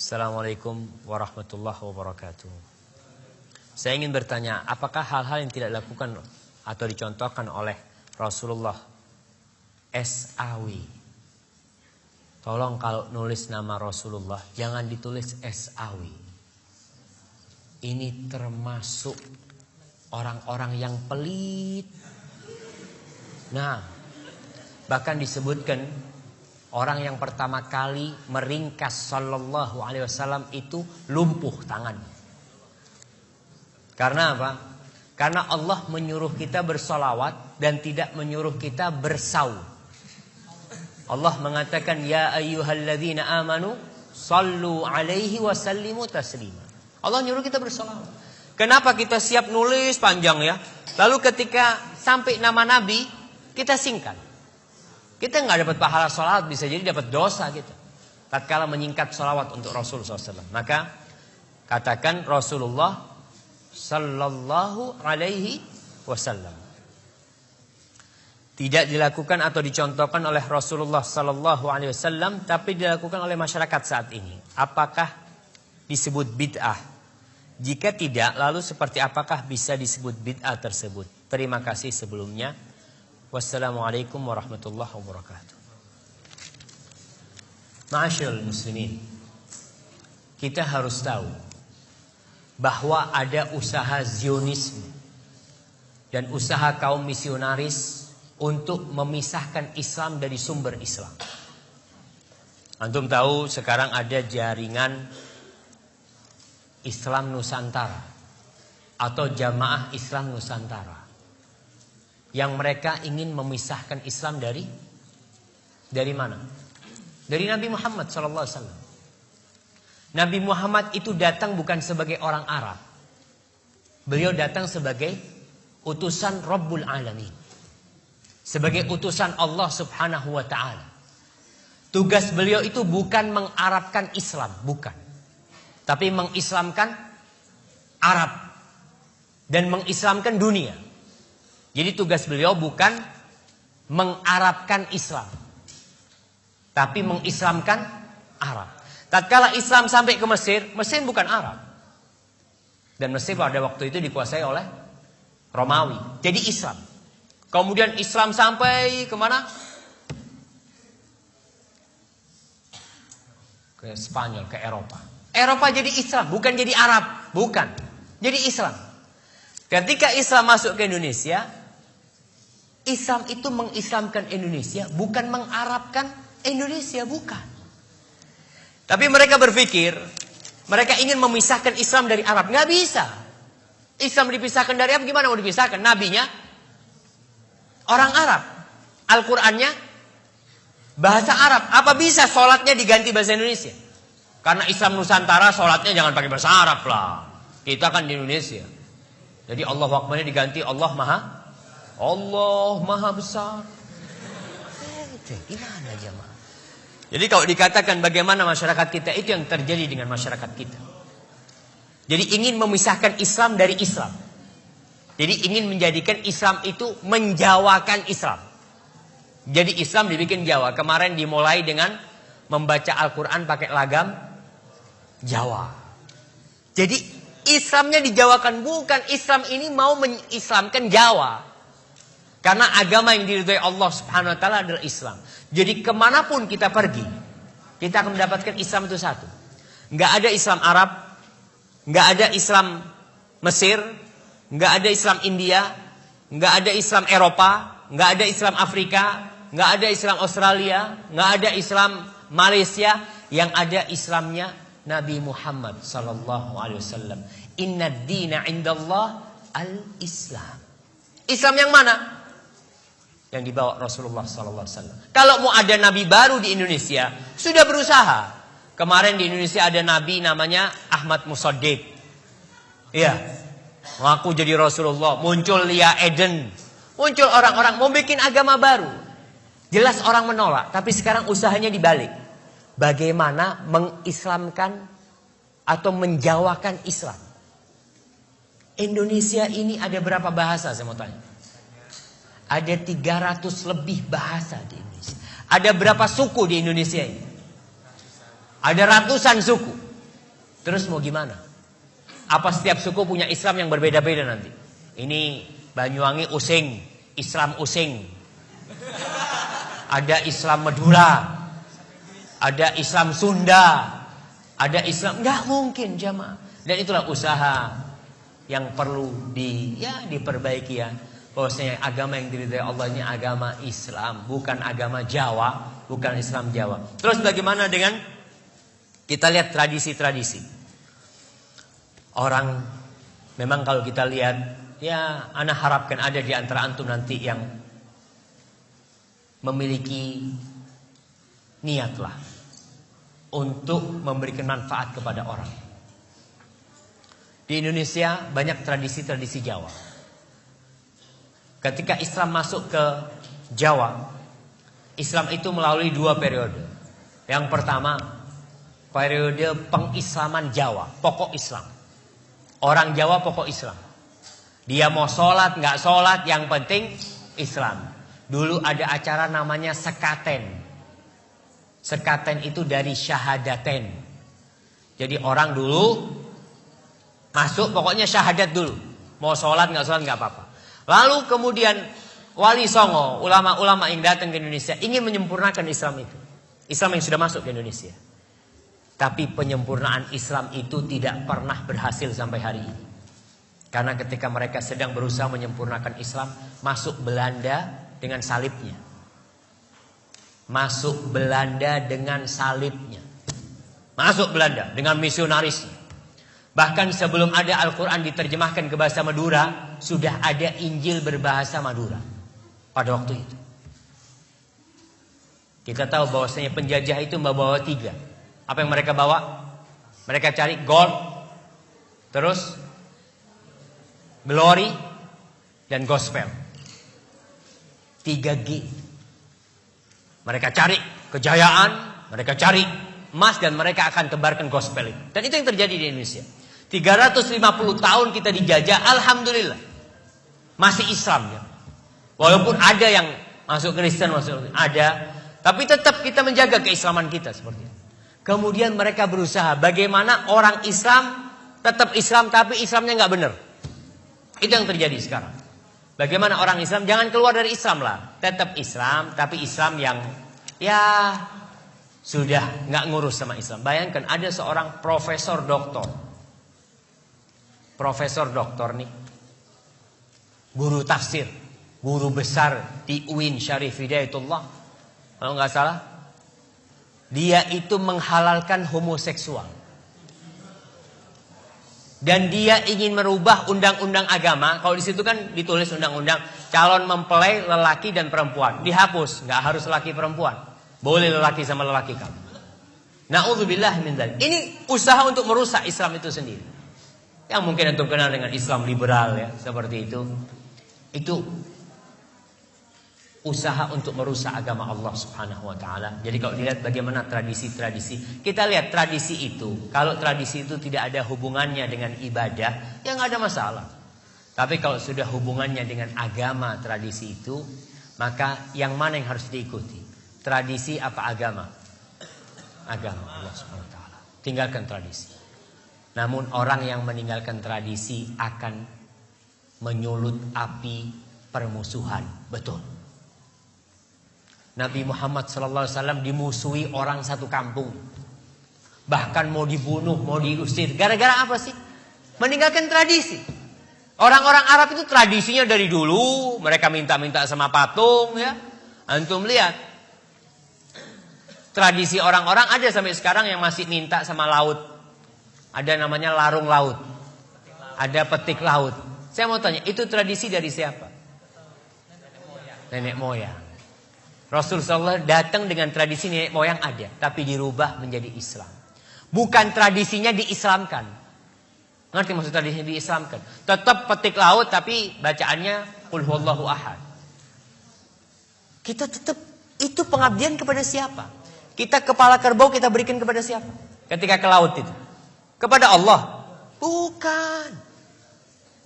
Assalamualaikum warahmatullahi wabarakatuh. Saya ingin bertanya, apakah hal-hal yang tidak dilakukan atau dicontohkan oleh Rasulullah S.A.W. Tolong kalau nulis nama Rasulullah jangan ditulis S.A.W. Ini termasuk orang-orang yang pelit. Nah, bahkan disebutkan orang yang pertama kali meringkas sallallahu alaihi wasallam itu lumpuh tangannya. Karena apa? Karena Allah menyuruh kita bersolawat dan tidak menyuruh kita bersaum. Allah mengatakan ya ayyuhalladzina amanu sallu alaihi wasallimu taslima. Allah nyuruh kita bersolawat. Kenapa kita siap nulis panjang ya? Lalu ketika sampai nama Nabi kita singkat. Kita nggak dapat pahala sholawat, bisa jadi dapat dosa kita. Tatkala menyingkat sholawat untuk Rasul SAW. Maka katakan Rasulullah Sallallahu Alaihi Wasallam. Tidak dilakukan atau dicontohkan oleh Rasulullah Sallallahu Alaihi Wasallam, tapi dilakukan oleh masyarakat saat ini. Apakah disebut bid'ah? Jika tidak, lalu seperti apakah bisa disebut bid'ah tersebut? Terima kasih sebelumnya. Wassalamualaikum warahmatullahi wabarakatuh. Ma'asyiral muslimin, kita harus tahu bahwa ada usaha Zionisme dan usaha kaum misionaris untuk memisahkan Islam dari sumber Islam. Antum tahu sekarang ada jaringan Islam Nusantara atau Jamaah Islam Nusantara, yang mereka ingin memisahkan Islam dari mana? Dari Nabi Muhammad SAW. Nabi Muhammad itu datang bukan sebagai orang Arab. Beliau datang sebagai utusan Rabbul Alamin. Sebagai utusan Allah Subhanahu wa ta'ala. Tugas beliau itu bukan mengarabkan Islam, bukan. Tapi mengislamkan Arab dan mengislamkan dunia. Jadi tugas beliau bukan mengarabkan Islam, tapi mengislamkan Arab. Tatkala Islam sampai ke Mesir, Mesir bukan Arab. Dan Mesir pada waktu itu dikuasai oleh Romawi. Jadi Islam. Kemudian Islam sampai kemana? Ke Spanyol, ke Eropa. Eropa jadi Islam, bukan jadi Arab. Bukan. Jadi Islam. Ketika Islam masuk ke Indonesia, Islam itu mengislamkan Indonesia, bukan mengarabkan Indonesia, bukan. Tapi mereka berpikir, mereka ingin memisahkan Islam dari Arab. Nggak bisa. Islam dipisahkan dari Arab, gimana mau dipisahkan? Nabinya orang Arab. Al-Qur'annya bahasa Arab. Apa bisa sholatnya diganti bahasa Indonesia? Karena Islam Nusantara sholatnya jangan pakai bahasa Arab lah. Kita kan di Indonesia. Jadi Allah Akbarnya diganti Allah Maha Besar. Gimana jemaah? Jadi kalau dikatakan bagaimana masyarakat kita, itu yang terjadi dengan masyarakat kita. Jadi ingin memisahkan Islam dari Islam. Jadi ingin menjadikan Islam itu menjawakan Islam. Jadi Islam dibikin Jawa. Kemarin dimulai dengan membaca Al-Quran pakai lagam Jawa. Jadi Islamnya dijawakan, bukan Islam ini mau mengislamkan Jawa. Karena agama yang diridhai Allah Subhanahu wa ta'ala adalah Islam. Jadi kemanapun kita pergi, kita akan mendapatkan Islam itu satu. Nggak ada Islam Arab, nggak ada Islam Mesir, nggak ada Islam India, nggak ada Islam Eropa, nggak ada Islam Afrika, nggak ada Islam Australia, nggak ada Islam Malaysia. Yang ada Islamnya Nabi Muhammad sallallahu alaihi wasallam. Inna ad-dina 'indallah al-Islam. Islam yang mana? Yang dibawa Rasulullah sallallahu alaihi wasallam. Kalau mau ada nabi baru di Indonesia, sudah berusaha. Kemarin di Indonesia ada nabi namanya Ahmad Musaddiq. Iya. Ngaku jadi Rasulullah, muncul Lia Eden. Muncul orang-orang mau bikin agama baru. Jelas orang menolak, tapi sekarang usahanya dibalik. Bagaimana mengislamkan atau menjawakan Islam. Indonesia ini ada berapa bahasa saya mau tanya? Ada 300 lebih bahasa di Indonesia. Ada berapa suku di Indonesia ini? Ada ratusan suku. Terus mau gimana? Apa setiap suku punya Islam yang berbeda-beda nanti? Ini Banyuwangi Using, Islam Using. Ada Islam Madura. Ada Islam Sunda. Ada Islam, nggak mungkin jamaah. Dan itulah usaha yang perlu diperbaiki ya. Bahwasanya agama yang diridhai Allah ini agama Islam, bukan agama Jawa, bukan Islam Jawa. Terus bagaimana dengan kita lihat tradisi-tradisi? Orang memang kalau kita lihat, ya ana harapkan ada di antara antum nanti yang memiliki niatlah untuk memberikan manfaat kepada orang. Di Indonesia banyak tradisi-tradisi Jawa. Ketika Islam masuk ke Jawa, Islam itu melalui 2 periode. Yang pertama, periode pengislaman Jawa, pokok Islam. Orang Jawa pokok Islam. Dia mau sholat, nggak sholat, yang penting Islam. Dulu ada acara namanya sekaten. Sekaten itu dari syahadaten. Jadi orang dulu masuk pokoknya syahadat dulu. Mau sholat nggak apa-apa. Lalu kemudian Wali Songo, ulama-ulama yang datang ke Indonesia ingin menyempurnakan Islam itu. Islam yang sudah masuk ke Indonesia. Tapi penyempurnaan Islam itu tidak pernah berhasil sampai hari ini. Karena ketika mereka sedang berusaha menyempurnakan Islam, masuk Belanda dengan salibnya. Masuk Belanda dengan salibnya. Masuk Belanda dengan misionarisnya. Bahkan sebelum ada Al-Quran diterjemahkan ke bahasa Madura, sudah ada Injil berbahasa Madura pada waktu itu. Kita tahu bahwasanya penjajah itu membawa 3. Apa yang mereka bawa? Mereka cari gold, terus glory, dan gospel. 3G. Mereka cari kejayaan, mereka cari emas, dan mereka akan tebarkan gospel itu. Dan itu yang terjadi di Indonesia. 350 tahun kita dijajah, alhamdulillah masih Islam ya. Walaupun ada yang masuk Kristen, ada, tapi tetap kita menjaga keislaman kita seperti itu. Kemudian mereka berusaha bagaimana orang Islam tetap Islam tapi Islamnya nggak benar. Itu yang terjadi sekarang. Bagaimana orang Islam jangan keluar dari Islam lah, tetap Islam tapi Islam yang ya sudah nggak ngurus sama Islam. Bayangkan ada seorang profesor doktor nih, guru tafsir, guru besar di UIN Syarif Hidayatullah, kalau nggak salah, dia itu menghalalkan homoseksual. Dan dia ingin merubah undang-undang agama. Kalau di situ kan ditulis undang-undang calon mempelai lelaki dan perempuan, dihapus, nggak harus lelaki perempuan, boleh lelaki sama lelaki kamu. Na'udzubillah min dzalik. Ini usaha untuk merusak Islam itu sendiri. Yang mungkin antum kenal dengan Islam liberal ya, seperti itu. Itu usaha untuk merusak agama Allah Subhanahu wa taala. Jadi kalau dilihat bagaimana tradisi-tradisi, kita lihat tradisi itu, kalau tradisi itu tidak ada hubungannya dengan ibadah, ya nggak ada masalah. Tapi kalau sudah hubungannya dengan agama tradisi itu, maka yang mana yang harus diikuti? Tradisi apa agama? Agama Allah Subhanahu wa taala. Tinggalkan tradisi. Namun orang yang meninggalkan tradisi akan menyulut api permusuhan. Betul. Nabi Muhammad SAW dimusuhi orang satu kampung. Bahkan mau dibunuh, mau diusir. Gara-gara apa sih? Meninggalkan tradisi. Orang-orang Arab itu tradisinya dari dulu. Mereka minta-minta sama patung ya. Antum lihat. Tradisi orang-orang ada sampai sekarang yang masih minta sama laut. Ada namanya larung laut. Ada petik laut. Saya mau tanya, itu tradisi dari siapa? Nenek moyang. Rasulullah datang dengan tradisi nenek moyang ada, tapi dirubah menjadi Islam. Bukan tradisinya diislamkan. Ngerti maksud tradisinya diislamkan? Tetap petik laut tapi bacaannya qul huwallahu ahad. Kita tetap itu pengabdian kepada siapa? Kita kepala kerbau kita berikan kepada siapa? Ketika ke laut itu. Kepada Allah? Bukan.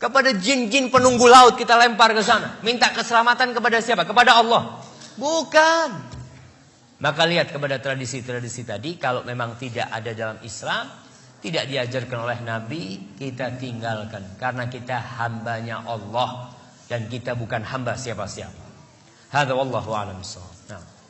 Kepada jin-jin penunggu laut kita lempar ke sana. Minta keselamatan kepada siapa? Kepada Allah. Bukan. Maka lihat kepada tradisi-tradisi tadi. Kalau memang tidak ada dalam Islam, tidak diajarkan oleh Nabi, kita tinggalkan. Karena kita hambanya Allah. Dan kita bukan hamba siapa-siapa. Hadza wallahu a'lam bissawab. Nah.